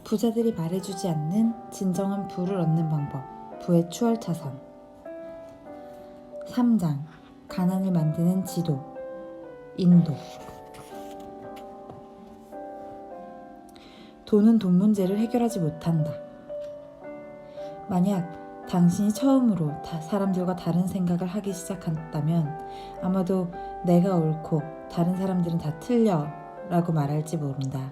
부자들이 말해주지 않는 진정한 부를 얻는 방법. 부의 추월차선. 3장. 가난을 만드는 지도. 인도. 돈은 돈 문제를 해결하지 못한다. 만약 당신이 처음으로 사람들과 다른 생각을 하기 시작한다면 아마도 내가 옳고 다른 사람들은 다 틀려 라고 말할지 모른다.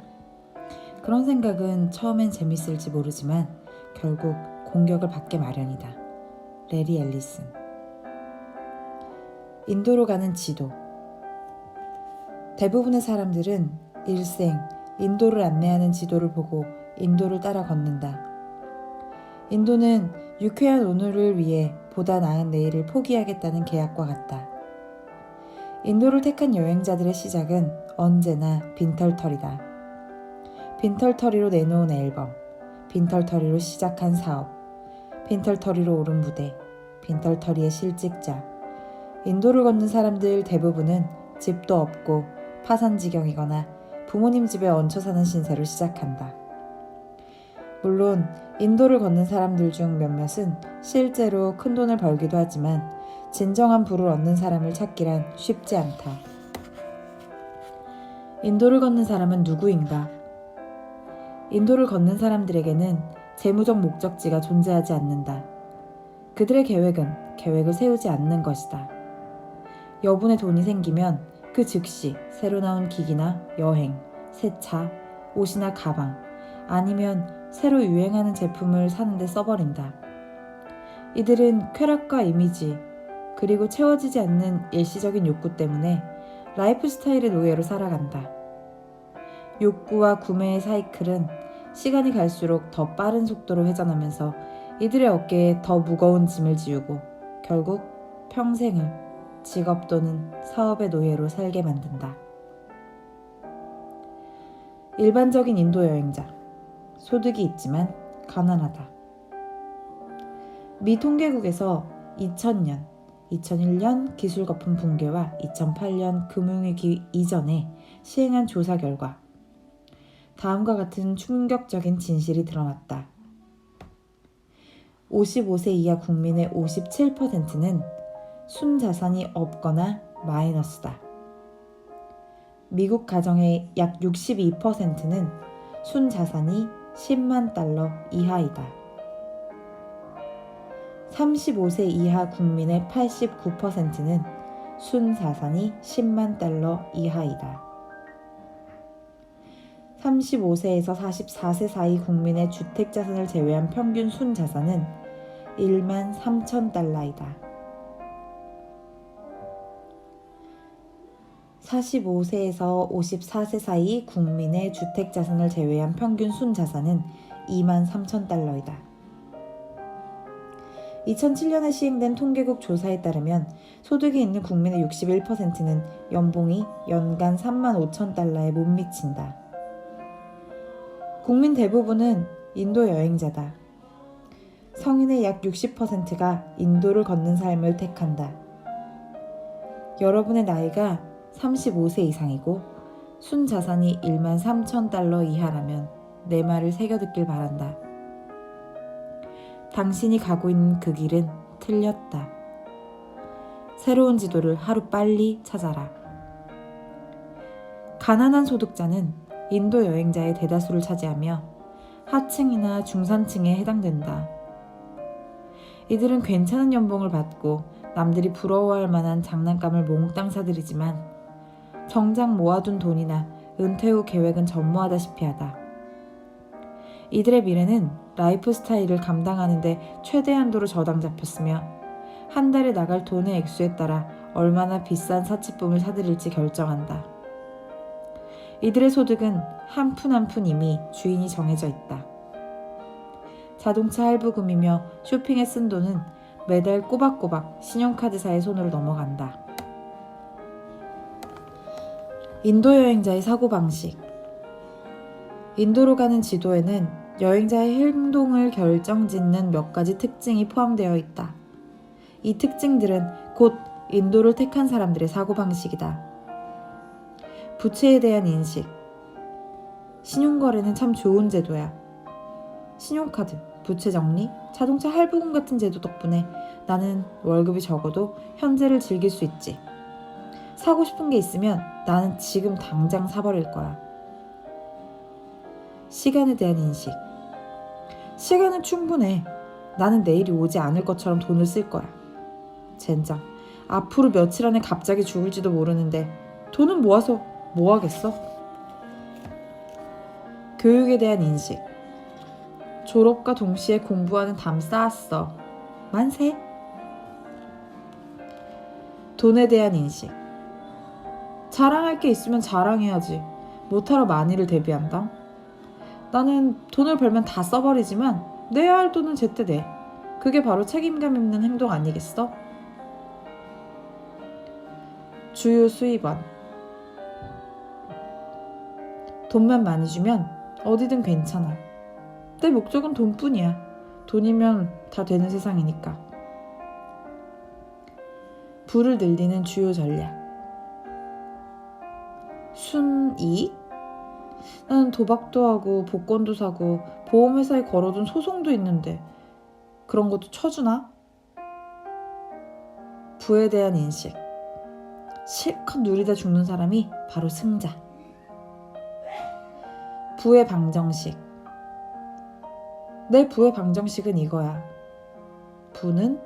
그런 생각은 처음엔 재밌을지 모르지만 결국 공격을 받게 마련이다. 레리 앨리슨. 인도로 가는 지도. 대부분의 사람들은 일생 인도를 안내하는 지도를 보고 인도를 따라 걷는다. 인도는 유쾌한 오늘을 위해 보다 나은 내일을 포기하겠다는 계약과 같다. 인도를 택한 여행자들의 시작은 언제나 빈털터리다. 빈털터리로 내놓은 앨범, 빈털터리로 시작한 사업, 빈털터리로 오른 무대, 빈털터리의 실직자. 인도를 걷는 사람들 대부분은 집도 없고 파산지경이거나 부모님 집에 얹혀 사는 신세로 시작한다. 물론 인도를 걷는 사람들 중 몇몇은 실제로 큰 돈을 벌기도 하지만 진정한 부를 얻는 사람을 찾기란 쉽지 않다. 인도를 걷는 사람은 누구인가? 인도를 걷는 사람들에게는 재무적 목적지가 존재하지 않는다. 그들의 계획은 계획을 세우지 않는 것이다. 여분의 돈이 생기면 그 즉시 새로 나온 기기나 여행, 새 차, 옷이나 가방, 아니면 새로 유행하는 제품을 사는데 써버린다. 이들은 쾌락과 이미지, 그리고 채워지지 않는 일시적인 욕구 때문에 라이프 스타일의 노예로 살아간다. 욕구와 구매의 사이클은 시간이 갈수록 더 빠른 속도로 회전하면서 이들의 어깨에 더 무거운 짐을 지우고 결국 평생을 직업 또는 사업의 노예로 살게 만든다. 일반적인 인도 여행자. 소득이 있지만 가난하다. 미 통계국에서 2000년, 2001년 기술거품 붕괴와 2008년 금융위기 이전에 시행한 조사 결과 다음과 같은 충격적인 진실이 드러났다. 55세 이하 국민의 57%는 순자산이 없거나 마이너스다. 미국 가정의 약 62%는 순자산이 10만 달러 이하이다. 35세 이하 국민의 89%는 순자산이 10만 달러 이하이다. 35세에서 44세 사이 국민의 주택자산을 제외한 평균 순자산은 1만 3천 달러이다. 45세에서 54세 사이 국민의 주택자산을 제외한 평균 순자산은 2만 3천 달러이다. 2007년에 시행된 통계국 조사에 따르면 소득이 있는 국민의 61%는 연봉이 연간 3만 5천 달러에 못 미친다. 국민 대부분은 인도 여행자다. 성인의 약 60%가 인도를 걷는 삶을 택한다. 여러분의 나이가 35세 이상이고 순자산이 1만 3천 달러 이하라면 내 말을 새겨 듣길 바란다. 당신이 가고 있는 그 길은 틀렸다. 새로운 지도를 하루빨리 찾아라. 가난한 소득자는 인도 여행자의 대다수를 차지하며 하층이나 중산층에 해당된다. 이들은 괜찮은 연봉을 받고 남들이 부러워할 만한 장난감을 몽땅 사들이지만 정작 모아둔 돈이나 은퇴 후 계획은 전무하다시피 하다. 이들의 미래는 라이프 스타일을 감당하는 데 최대한도로 저당 잡혔으며 한 달에 나갈 돈의 액수에 따라 얼마나 비싼 사치품을 사들일지 결정한다. 이들의 소득은 한 푼 한 푼 이미 주인이 정해져 있다. 자동차 할부금이며 쇼핑에 쓴 돈은 매달 꼬박꼬박 신용카드사의 손으로 넘어간다. 인도 여행자의 사고방식. 인도로 가는 지도에는 여행자의 행동을 결정짓는 몇 가지 특징이 포함되어 있다. 이 특징들은 곧 인도를 택한 사람들의 사고방식이다. 부채에 대한 인식. 신용거래는 참 좋은 제도야. 신용카드, 부채 정리, 자동차 할부금 같은 제도 덕분에 나는 월급이 적어도 현재를 즐길 수 있지. 사고 싶은 게 있으면 나는 지금 당장 사버릴 거야. 시간에 대한 인식. 시간은 충분해. 나는 내일이 오지 않을 것처럼 돈을 쓸 거야. 젠장, 앞으로 며칠 안에 갑자기 죽을지도 모르는데 돈은 모아서 뭐 하겠어? 교육에 대한 인식. 졸업과 동시에 공부하는 담 쌓았어. 만세. 돈에 대한 인식. 자랑할 게 있으면 자랑해야지. 못하러 만일을 대비한다. 나는 돈을 벌면 다 써버리지만 내야 할 돈은 제때 내. 그게 바로 책임감 있는 행동 아니겠어? 주요 수입원. 돈만 많이 주면 어디든 괜찮아. 내 목적은 돈뿐이야. 돈이면 다 되는 세상이니까. 부를 늘리는 주요 전략. 순이익? 나는 도박도 하고 복권도 사고 보험회사에 걸어둔 소송도 있는데 그런 것도 쳐주나? 부에 대한 인식. 실컷 누리다 죽는 사람이 바로 승자. 부의 방정식. 내 부의 방정식은 이거야. 부는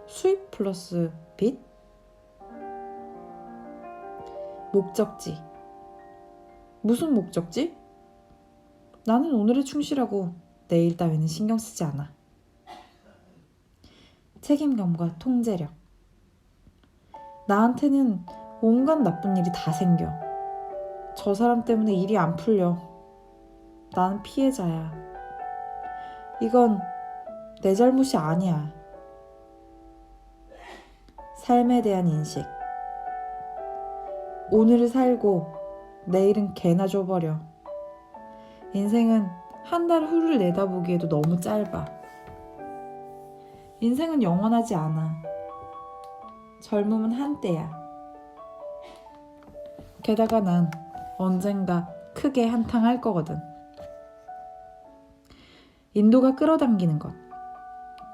수입 플러스 빚. 목적지. 무슨 목적지? 나는 오늘에 충실하고 내일 따위는 신경 쓰지 않아. 책임감과 통제력. 나한테는 온갖 나쁜 일이 다 생겨. 저 사람 때문에 일이 안 풀려. 나는 피해자야. 이건 내 잘못이 아니야. 삶에 대한 인식. 오늘을 살고 내일은 개나 줘버려. 인생은 한 달 후를 내다보기에도 너무 짧아. 인생은 영원하지 않아. 젊음은 한때야. 게다가 난 언젠가 크게 한탕할 거거든. 인도가 끌어당기는 것.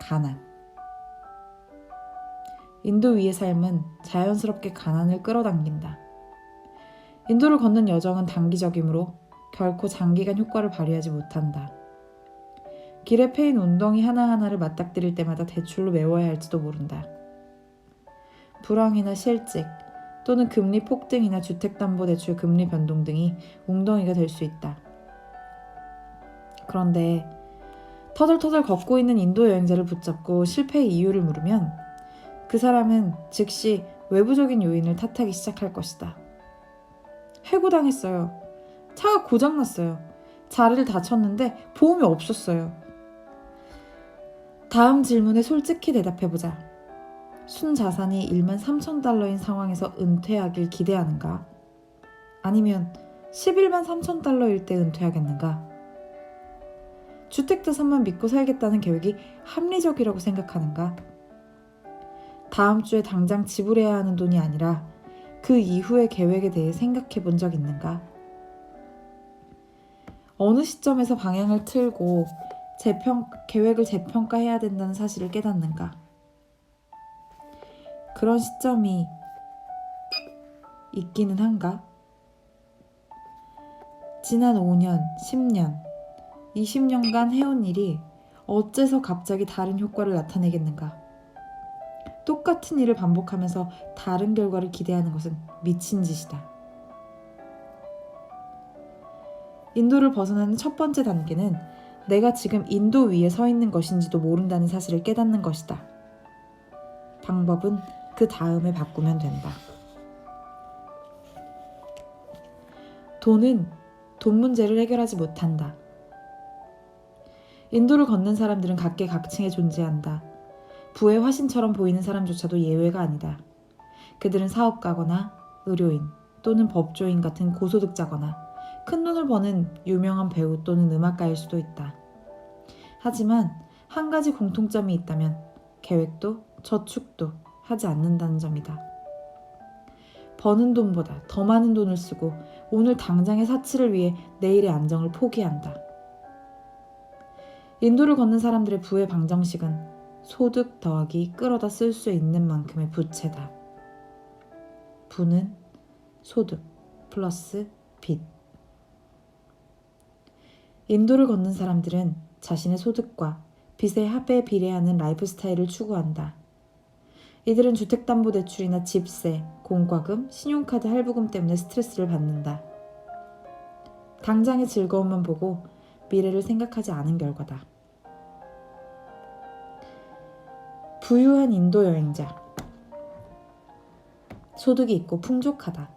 가난. 인도 위의 삶은 자연스럽게 가난을 끌어당긴다. 인도를 걷는 여정은 단기적이므로 결코 장기간 효과를 발휘하지 못한다. 길에 패인 웅덩이 하나하나를 맞닥뜨릴 때마다 대출로 메워야 할지도 모른다. 불황이나 실직 또는 금리 폭등이나 주택담보대출 금리 변동 등이 웅덩이가 될 수 있다. 그런데 터덜터덜 걷고 있는 인도 여행자를 붙잡고 실패의 이유를 물으면 그 사람은 즉시 외부적인 요인을 탓하기 시작할 것이다. 해고당했어요. 차가 고장났어요. 자리를 다쳤는데 보험이 없었어요. 다음 질문에 솔직히 대답해보자. 순자산이 13,000달러인 상황에서 은퇴하길 기대하는가? 아니면 113,000달러일 때 은퇴하겠는가? 주택자산만 믿고 살겠다는 계획이 합리적이라고 생각하는가? 다음 주에 당장 지불해야 하는 돈이 아니라 그 이후의 계획에 대해 생각해 본 적 있는가? 어느 시점에서 방향을 틀고 계획을 재평가해야 된다는 사실을 깨닫는가? 그런 시점이 있기는 한가? 지난 5년, 10년, 20년간 해온 일이 어째서 갑자기 다른 효과를 나타내겠는가? 똑같은 일을 반복하면서 다른 결과를 기대하는 것은 미친 짓이다. 인도를 벗어나는 첫 번째 단계는 내가 지금 인도 위에 서 있는 것인지도 모른다는 사실을 깨닫는 것이다. 방법은 그 다음에 바꾸면 된다. 돈은 돈 문제를 해결하지 못한다. 인도를 걷는 사람들은 각계각층에 존재한다. 부의 화신처럼 보이는 사람조차도 예외가 아니다. 그들은 사업가거나 의료인 또는 법조인 같은 고소득자거나 큰 돈을 버는 유명한 배우 또는 음악가일 수도 있다. 하지만 한 가지 공통점이 있다면 계획도 저축도 하지 않는다는 점이다. 버는 돈보다 더 많은 돈을 쓰고 오늘 당장의 사치를 위해 내일의 안정을 포기한다. 인도를 걷는 사람들의 부의 방정식은 소득 더하기 끌어다 쓸 수 있는 만큼의 부채다. 부는 소득 플러스 빚. 인도를 걷는 사람들은 자신의 소득과 빚의 합에 비례하는 라이프 스타일을 추구한다. 이들은 주택담보대출이나 집세, 공과금, 신용카드 할부금 때문에 스트레스를 받는다. 당장의 즐거움만 보고 미래를 생각하지 않은 결과다. 부유한 인도 여행자. 소득이 있고 풍족하다.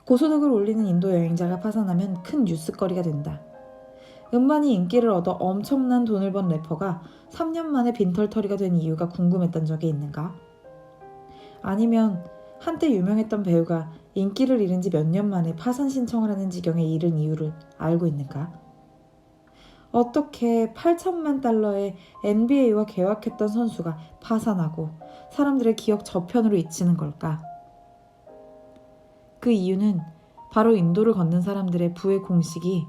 고소득을 올리는 인도 여행자가 파산하면 큰 뉴스거리가 된다. 음반이 인기를 얻어 엄청난 돈을 번 래퍼가 3년 만에 빈털터리가 된 이유가 궁금했던 적이 있는가? 아니면 한때 유명했던 배우가 인기를 잃은 지 몇 년 만에 파산 신청을 하는 지경에 이른 이유를 알고 있는가? 어떻게 8천만 달러의 NBA와 계약했던 선수가 파산하고 사람들의 기억 저편으로 잊히는 걸까? 그 이유는 바로 인도를 걷는 사람들의 부의 공식이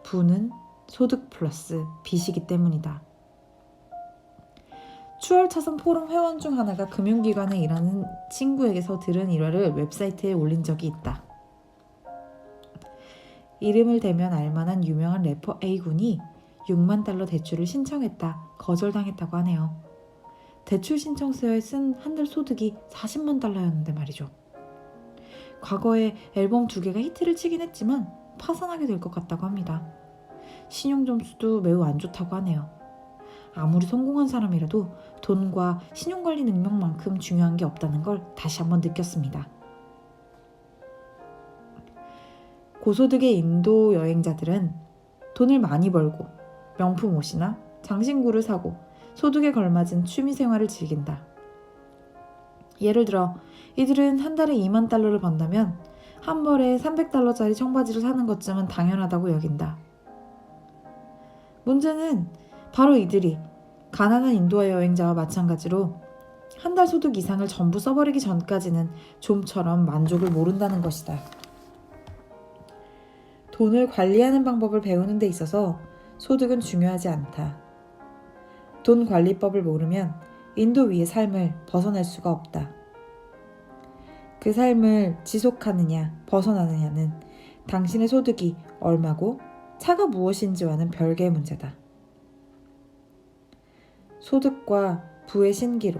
부는 소득 플러스 빚이기 때문이다. 추월차선 포럼 회원 중 하나가 금융기관에 일하는 친구에게서 들은 일화를 웹사이트에 올린 적이 있다. 이름을 대면 알만한 유명한 래퍼 A군이 6만 달러 대출을 신청했다 거절당했다고 하네요. 대출 신청서에 쓴 한 달 소득이 40만 달러였는데 말이죠. 과거에 앨범 2개가 히트를 치긴 했지만 파산하게 될 것 같다고 합니다. 신용 점수도 매우 안 좋다고 하네요. 아무리 성공한 사람이라도 돈과 신용관리 능력만큼 중요한 게 없다는 걸 다시 한번 느꼈습니다. 고소득의 인도 여행자들은 돈을 많이 벌고 명품 옷이나 장신구를 사고 소득에 걸맞은 취미 생활을 즐긴다. 예를 들어 이들은 한 달에 2만 달러를 번다면 한 벌에 300달러짜리 청바지를 사는 것쯤은 당연하다고 여긴다. 문제는 바로 이들이 가난한 인도 여행자와 마찬가지로 한 달 소득 이상을 전부 써버리기 전까지는 좀처럼 만족을 모른다는 것이다. 돈을 관리하는 방법을 배우는 데 있어서 소득은 중요하지 않다. 돈 관리법을 모르면 인도 위의 삶을 벗어날 수가 없다. 그 삶을 지속하느냐 벗어나느냐는 당신의 소득이 얼마고 차가 무엇인지와는 별개의 문제다. 소득과 부의 신기루.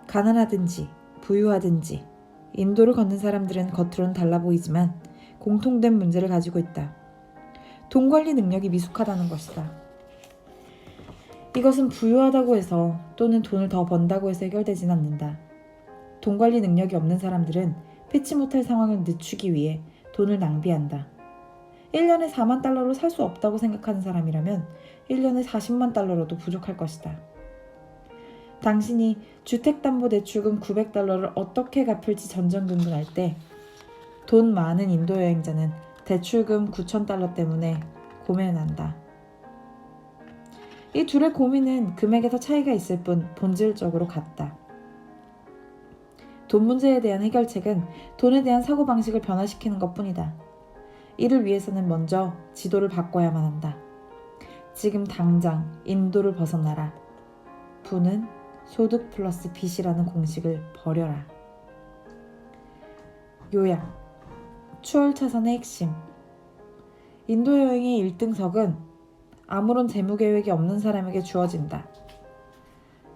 가난하든지 부유하든지 인도를 걷는 사람들은 겉으로는 달라 보이지만 공통된 문제를 가지고 있다. 돈 관리 능력이 미숙하다는 것이다. 이것은 부유하다고 해서 또는 돈을 더 번다고 해서 해결되진 않는다. 돈 관리 능력이 없는 사람들은 피치 못할 상황을 늦추기 위해 돈을 낭비한다. 1년에 4만 달러로 살 수 없다고 생각하는 사람이라면 1년에 40만 달러로도 부족할 것이다. 당신이 주택담보대출금 900달러를 어떻게 갚을지 전전긍긍할 때 돈 많은 인도 여행자는 대출금 9,000달러 때문에 고민을 한다. 이 둘의 고민은 금액에서 차이가 있을 뿐 본질적으로 같다. 돈 문제에 대한 해결책은 돈에 대한 사고방식을 변화시키는 것뿐이다. 이를 위해서는 먼저 지도를 바꿔야만 한다. 지금 당장 인도를 벗어나라. 부는 소득 플러스 빚이라는 공식을 버려라. 요약. 추월차선의 핵심. 인도 여행의 1등석은 아무런 재무계획이 없는 사람에게 주어진다.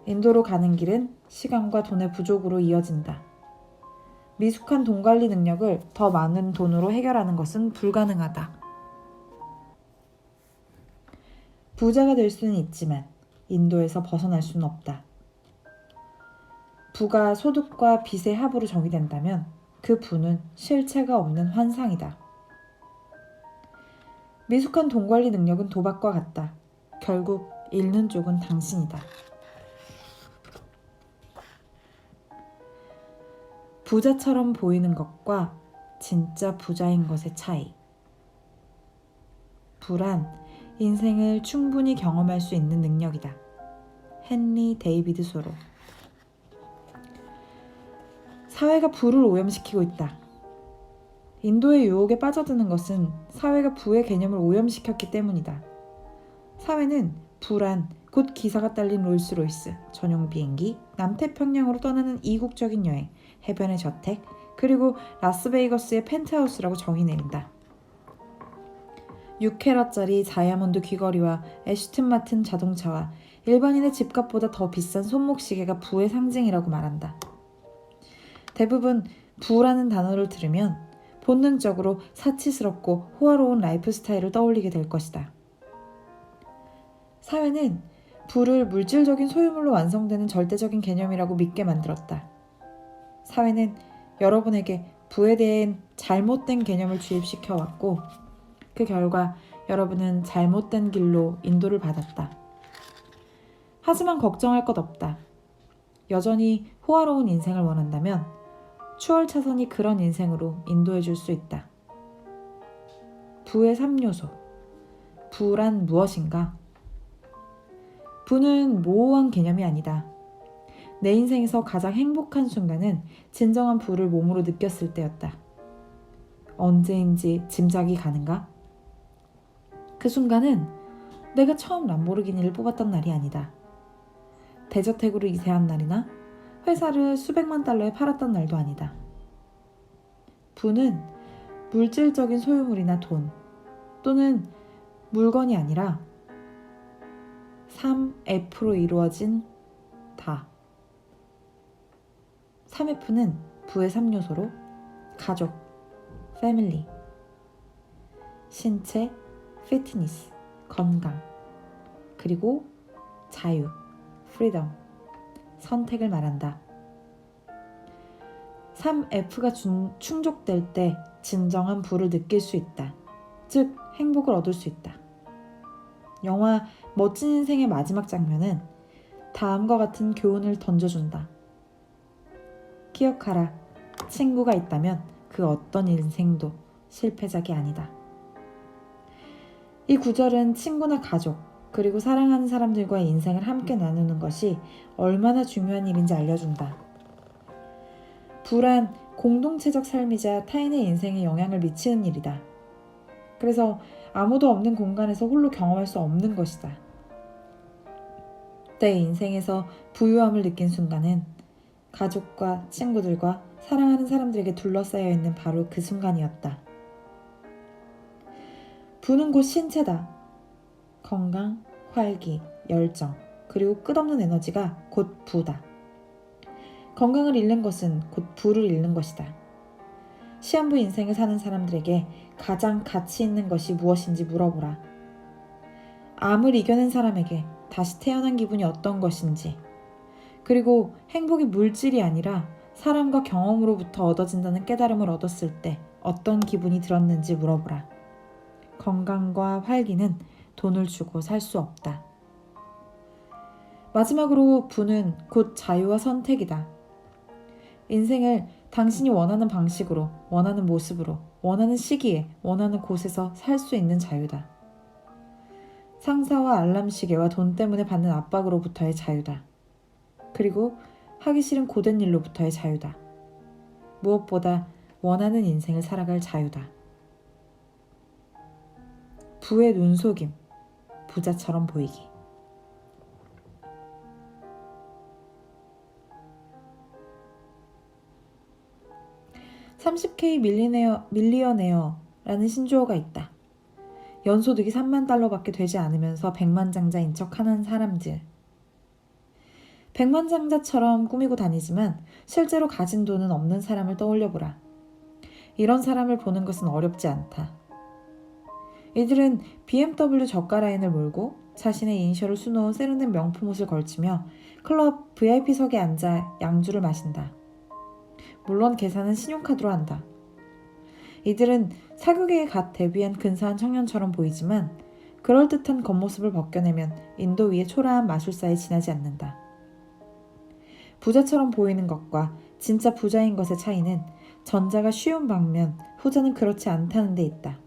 인도로 가는 길은 시간과 돈의 부족으로 이어진다. 미숙한 돈 관리 능력을 더 많은 돈으로 해결하는 것은 불가능하다. 부자가 될 수는 있지만 인도에서 벗어날 수는 없다. 부가 소득과 빚의 합으로 정의된다면 그 부는 실체가 없는 환상이다. 미숙한 돈 관리 능력은 도박과 같다. 결국 잃는 쪽은 당신이다. 부자처럼 보이는 것과 진짜 부자인 것의 차이. 부란 인생을 충분히 경험할 수 있는 능력이다. 헨리 데이비드 소로. 사회가 부를 오염시키고 있다. 인도의 유혹에 빠져드는 것은 사회가 부의 개념을 오염시켰기 때문이다. 사회는 부란 곧 기사가 딸린 롤스로이스, 전용 비행기, 남태평양으로 떠나는 이국적인 여행, 해변의 저택, 그리고 라스베이거스의 펜트하우스라고 정의 내린다. 6캐럿짜리 다이아몬드 귀걸이와 애슈튼 마틴 자동차와 일반인의 집값보다 더 비싼 손목시계가 부의 상징이라고 말한다. 대부분 부라는 단어를 들으면 본능적으로 사치스럽고 호화로운 라이프 스타일을 떠올리게 될 것이다. 사회는 부를 물질적인 소유물로 완성되는 절대적인 개념이라고 믿게 만들었다. 사회는 여러분에게 부에 대한 잘못된 개념을 주입시켜 왔고 그 결과 여러분은 잘못된 길로 인도를 받았다. 하지만 걱정할 것 없다. 여전히 호화로운 인생을 원한다면 추월차선이 그런 인생으로 인도해 줄 수 있다. 부의 3요소. 부란 무엇인가? 부는 모호한 개념이 아니다. 내 인생에서 가장 행복한 순간은 진정한 부를 몸으로 느꼈을 때였다. 언제인지 짐작이 가는가? 그 순간은 내가 처음 람보르기니를 뽑았던 날이 아니다. 대저택으로 이사한 날이나 회사를 수백만 달러에 팔았던 날도 아니다. 부는 물질적인 소유물이나 돈 또는 물건이 아니라 3F로 이루어진 다. 3F는 부의 3요소로 가족, 패밀리, 신체, 피트니스, 건강, 그리고 자유, 프리덤, 선택을 말한다. 3F가 충족될 때 진정한 부를 느낄 수 있다. 즉, 행복을 얻을 수 있다. 영화 멋진 인생의 마지막 장면은 다음과 같은 교훈을 던져준다. 기억하라. 친구가 있다면 그 어떤 인생도 실패작이 아니다. 이 구절은 친구나 가족, 그리고 사랑하는 사람들과의 인생을 함께 나누는 것이 얼마나 중요한 일인지 알려준다. 부란 공동체적 삶이자 타인의 인생에 영향을 미치는 일이다. 그래서 아무도 없는 공간에서 홀로 경험할 수 없는 것이다. 내 인생에서 부유함을 느낀 순간은 가족과 친구들과 사랑하는 사람들에게 둘러싸여 있는 바로 그 순간이었다. 부는 곧 신체다. 건강, 활기, 열정, 그리고 끝없는 에너지가 곧 부다. 건강을 잃는 것은 곧 부를 잃는 것이다. 시한부 인생을 사는 사람들에게 가장 가치 있는 것이 무엇인지 물어보라. 암을 이겨낸 사람에게 다시 태어난 기분이 어떤 것인지, 그리고 행복이 물질이 아니라 사람과 경험으로부터 얻어진다는 깨달음을 얻었을 때 어떤 기분이 들었는지 물어보라. 건강과 활기는 돈을 주고 살 수 없다. 마지막으로 부는 곧 자유와 선택이다. 인생을 당신이 원하는 방식으로, 원하는 모습으로, 원하는 시기에, 원하는 곳에서 살 수 있는 자유다. 상사와 알람 시계와 돈 때문에 받는 압박으로부터의 자유다. 그리고 하기 싫은 고된 일로부터의 자유다. 무엇보다 원하는 인생을 살아갈 자유다. 부의 눈속임, 부자처럼 보이기. $30K 밀리어네어라는 신조어가 있다. 연소득이 3만 달러밖에 되지 않으면서 백만장자인 척하는 사람들. 백만장자처럼 꾸미고 다니지만 실제로 가진 돈은 없는 사람을 떠올려보라. 이런 사람을 보는 것은 어렵지 않다. 이들은 BMW 저가 라인을 몰고 자신의 이니셜을 수놓은 세련된 명품 옷을 걸치며 클럽 VIP석에 앉아 양주를 마신다. 물론 계산은 신용카드로 한다. 이들은 사교계에 갓 데뷔한 근사한 청년처럼 보이지만 그럴듯한 겉모습을 벗겨내면 인도 위의 초라한 마술사에 지나지 않는다. 부자처럼 보이는 것과 진짜 부자인 것의 차이는 전자가 쉬운 반면 후자는 그렇지 않다는 데 있다.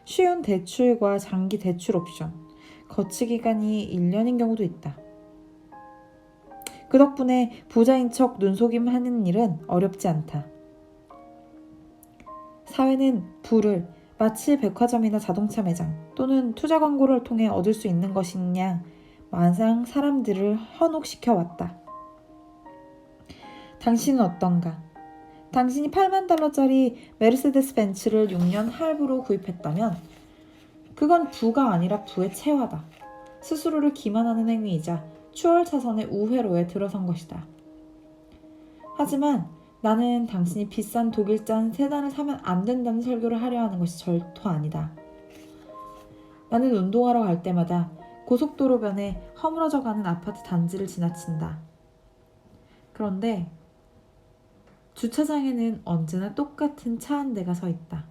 쉬운 대출과 장기 대출 옵션, 거치 기간이 1년인 경우도 있다. 그 덕분에 부자인 척 눈속임 하는 일은 어렵지 않다. 사회는 부를 마치 백화점이나 자동차 매장 또는 투자 광고를 통해 얻을 수 있는 것이냐 마냥 사람들을 현혹시켜 왔다. 당신은 어떤가? 당신이 8만 달러짜리 메르세데스 벤츠를 6년 할부로 구입했다면 그건 부가 아니라 부의 체화다. 스스로를 기만하는 행위이자 추월차선의 우회로에 들어선 것이다. 하지만 나는 당신이 비싼 독일산 세단을 사면 안 된다는 설교를 하려 하는 것이 절도 아니다. 나는 운동하러 갈 때마다 고속도로변에 허물어져가는 아파트 단지를 지나친다. 그런데 주차장에는 언제나 똑같은 차 한 대가 서 있다.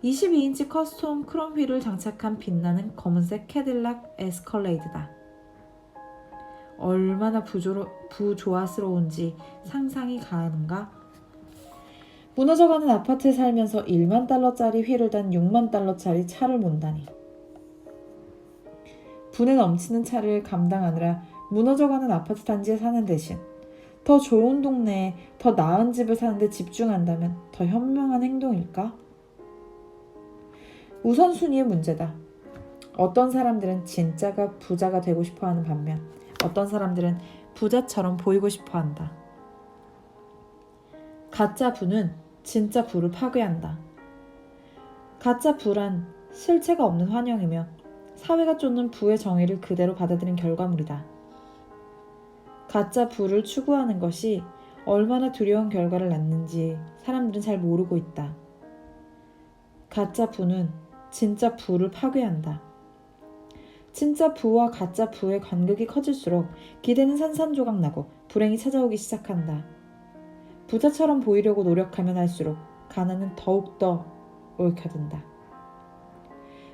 22인치 커스텀 크롬 휠을 장착한 빛나는 검은색 캐딜락 에스컬레이드다. 얼마나 부조화스러운지 상상이 가는가? 무너져가는 아파트에 살면서 1만 달러짜리 휠을 단 6만 달러짜리 차를 몬다니. 분에 넘치는 차를 감당하느라 무너져가는 아파트 단지에 사는 대신 더 좋은 동네에 더 나은 집을 사는데 집중한다면 더 현명한 행동일까? 우선순위의 문제다. 어떤 사람들은 진짜가 부자가 되고 싶어하는 반면 어떤 사람들은 부자처럼 보이고 싶어한다. 가짜 부는 진짜 부를 파괴한다. 가짜 부란 실체가 없는 환영이며 사회가 쫓는 부의 정의를 그대로 받아들인 결과물이다. 가짜 부를 추구하는 것이 얼마나 두려운 결과를 낳는지 사람들은 잘 모르고 있다. 가짜 부는 진짜 부를 파괴한다. 진짜 부와 가짜 부의 간극이 커질수록 기대는 산산조각 나고 불행이 찾아오기 시작한다. 부자처럼 보이려고 노력하면 할수록 가난은 더욱더 얽혀든다.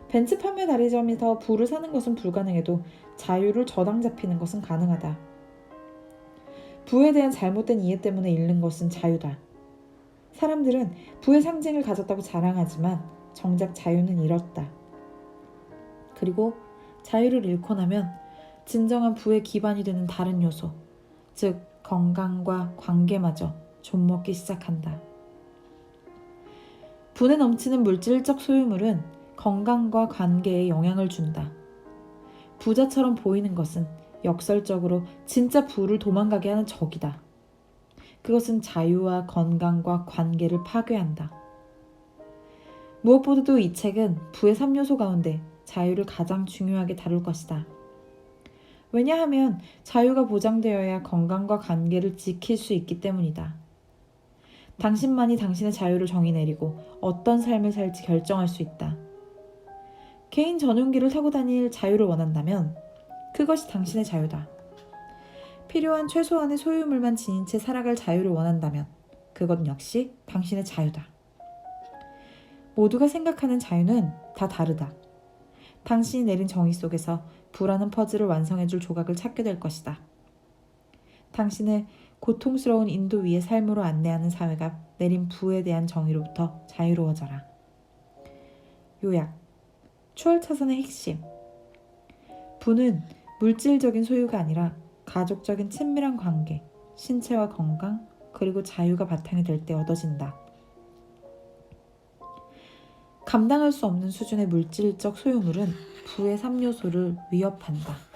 벤츠 판매 대리점에서 부를 사는 것은 불가능해도 자유를 저당 잡히는 것은 가능하다. 부에 대한 잘못된 이해 때문에 잃는 것은 자유다. 사람들은 부의 상징을 가졌다고 자랑하지만 정작 자유는 잃었다. 그리고 자유를 잃고 나면 진정한 부의 기반이 되는 다른 요소, 즉 건강과 관계마저 좀먹기 시작한다. 분에 넘치는 물질적 소유물은 건강과 관계에 영향을 준다. 부자처럼 보이는 것은 역설적으로 진짜 부를 도망가게 하는 적이다. 그것은 자유와 건강과 관계를 파괴한다. 무엇보다도 이 책은 부의 3요소 가운데 자유를 가장 중요하게 다룰 것이다. 왜냐하면 자유가 보장되어야 건강과 관계를 지킬 수 있기 때문이다. 당신만이 당신의 자유를 정의 내리고 어떤 삶을 살지 결정할 수 있다. 개인 전용기를 타고 다닐 자유를 원한다면 그것이 당신의 자유다. 필요한 최소한의 소유물만 지닌 채 살아갈 자유를 원한다면 그것 역시 당신의 자유다. 모두가 생각하는 자유는 다 다르다. 당신이 내린 정의 속에서 부라는 퍼즐을 완성해줄 조각을 찾게 될 것이다. 당신을 고통스러운 인도 위의 삶으로 안내하는 사회가 내린 부에 대한 정의로부터 자유로워져라. 요약. 추월차선의 핵심. 부는 물질적인 소유가 아니라 가족적인 친밀한 관계, 신체와 건강, 그리고 자유가 바탕이 될 때 얻어진다. 감당할 수 없는 수준의 물질적 소유물은 부의 3요소를 위협한다.